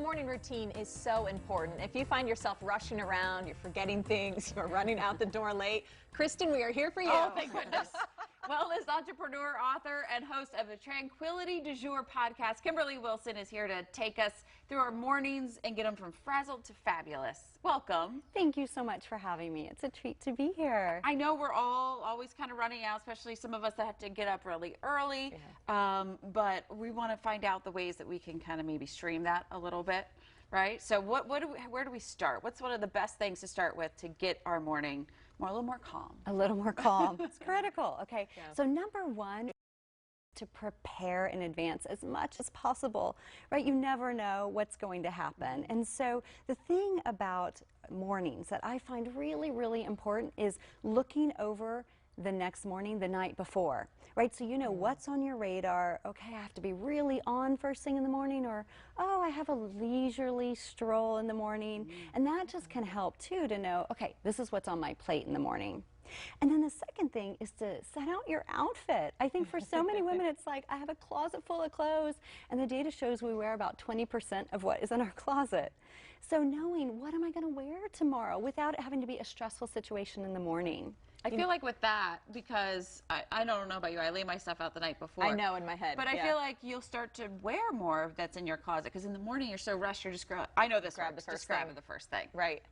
morning routine is so important. If you find yourself rushing around, you're forgetting things, you're running out the door late, Kristen, we are here for you. Oh, thank goodness. Wellness entrepreneur, author, and host of the Tranquility du Jour podcast, Kimberly Wilson is here to take us through our mornings and get them from frazzled to fabulous. Welcome. Thank you so much for having me. It's a treat to be here. I know we're all always kind of running out, especially some of us that have to get up really early, but we want to find out the ways that we can kind of maybe stream that a little bit, right? So where do we start? What's one of the best things to start with to get our morning a little more calm? A little more calm. It's critical. Okay. Yeah. So number one, to prepare in advance as much as possible, right? You never know what's going to happen. And so the thing about mornings that I find really, really important is looking over the next morning, the night before, right? So you know what's on your radar. Okay, I have to be really on first thing in the morning, or, oh, I have a leisurely stroll in the morning. And that just can help too to know, okay, this is what's on my plate in the morning. And then the second thing is to set out your outfit. I think for so many women, it's like, I have a closet full of clothes, and the data shows we wear about 20% of what is in our closet. So knowing, what am I going to wear tomorrow without it having to be a stressful situation in the morning? I feel like with that, because I don't know about you, I lay my stuff out the night before. I know in my head. But I feel like you'll start to wear more that's in your closet, because in the morning you're so rushed, you're just I know this grab works, the first just grab thing. the first thing. Right.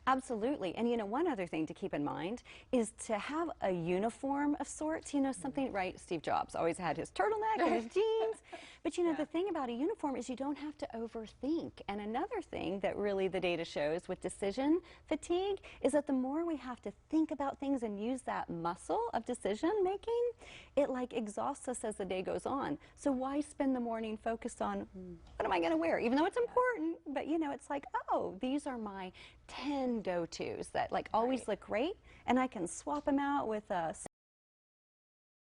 Absolutely. And you know, one other thing to keep in mind is to have a uniform of sorts, you know, something, right? Steve Jobs always had his turtleneck and his jeans. But you know, the thing about a uniform is you don't have to overthink. And another thing that really the data shows with decision fatigue is that the more we have to think about things and use that muscle of decision making, it like exhausts us as the day goes on. So why spend the morning focused on what am I going to wear? Even though it's important, but you know, it's like, oh, these are my 10 go-tos that like always look great, and I can swap them out with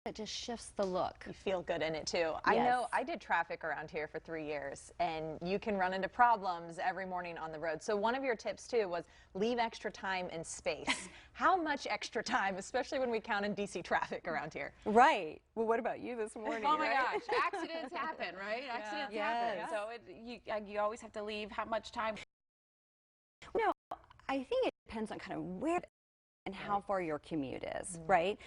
it just shifts the look. You feel good in it too. I know I did traffic around here for 3 years, and you can run into problems every morning on the road. So one of your tips too was leave extra time and space. How much extra time, especially when we count in DC traffic around here? Right. Well, what about you this morning? Oh my gosh, accidents happen, right? Accidents happen. So you always have to leave how much time? No, I think it depends on kind of where and how far your commute is, right?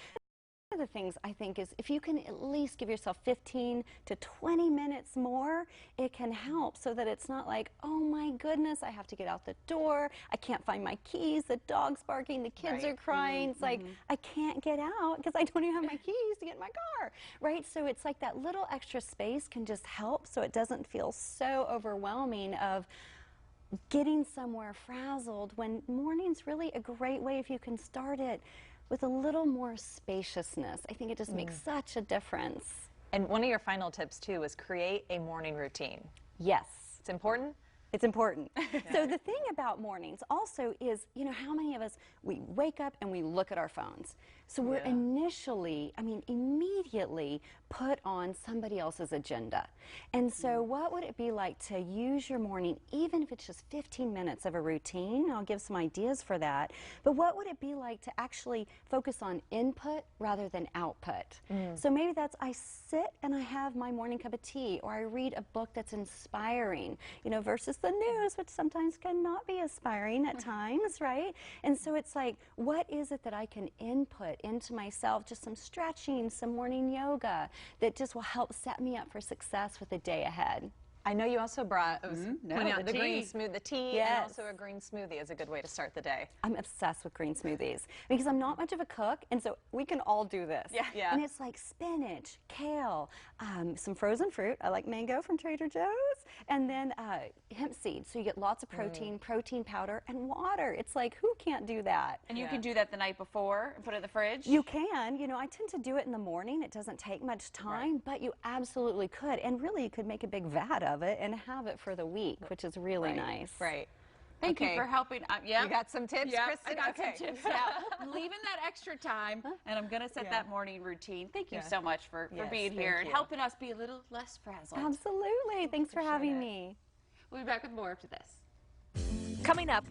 One of the things I think is if you can at least give yourself 15 to 20 minutes more, it can help so that it's not like, oh my goodness, I have to get out the door, I can't find my keys, the dog's barking, the kids are crying. It's like, I can't get out because I don't even have my keys to get in my car, right? So it's like that little extra space can just help so it doesn't feel so overwhelming of getting somewhere frazzled, when morning's really a great way if you can start it with a little more spaciousness. I think it just makes such a difference. And one of your final tips too was create a morning routine. Yes. It's important? It's important. So the thing about mornings also is, you know, how many of us, we wake up and we look at our phones. So we're initially, I mean, immediately put on somebody else's agenda. And so what would it be like to use your morning, even if it's just 15 minutes of a routine? I'll give some ideas for that. But what would it be like to actually focus on input rather than output? So maybe that's, I sit and I have my morning cup of tea, or I read a book that's inspiring, you know, versus the news, which sometimes cannot be inspiring at times, right? And so it's like, what is it that I can input into myself? Just some stretching, some morning yoga that just will help set me up for success with the day ahead. I know you also brought the green smoothie, the tea, and Yes. also a green smoothie is a good way to start the day. I'm obsessed with green smoothies because I'm not much of a cook, and so we can all do this. Yeah. And it's like spinach, kale, some frozen fruit. I like mango from Trader Joe's, and then hemp seeds. So you get lots of protein, protein powder, and water. It's like, who can't do that? And you can do that the night before and put it in the fridge? You can. You know, I tend to do it in the morning. It doesn't take much time, but you absolutely could. And really, you could make a big vat of it and have it for the week, which is really nice. Right. Thank you for helping. You got some tips, Kristen? I got some tips. I'm leaving that extra time, and I'm going to set that morning routine. Thank you so much for being here and helping us be a little less frazzled. Absolutely. Thanks for having me. We'll be back with more after this. Coming up,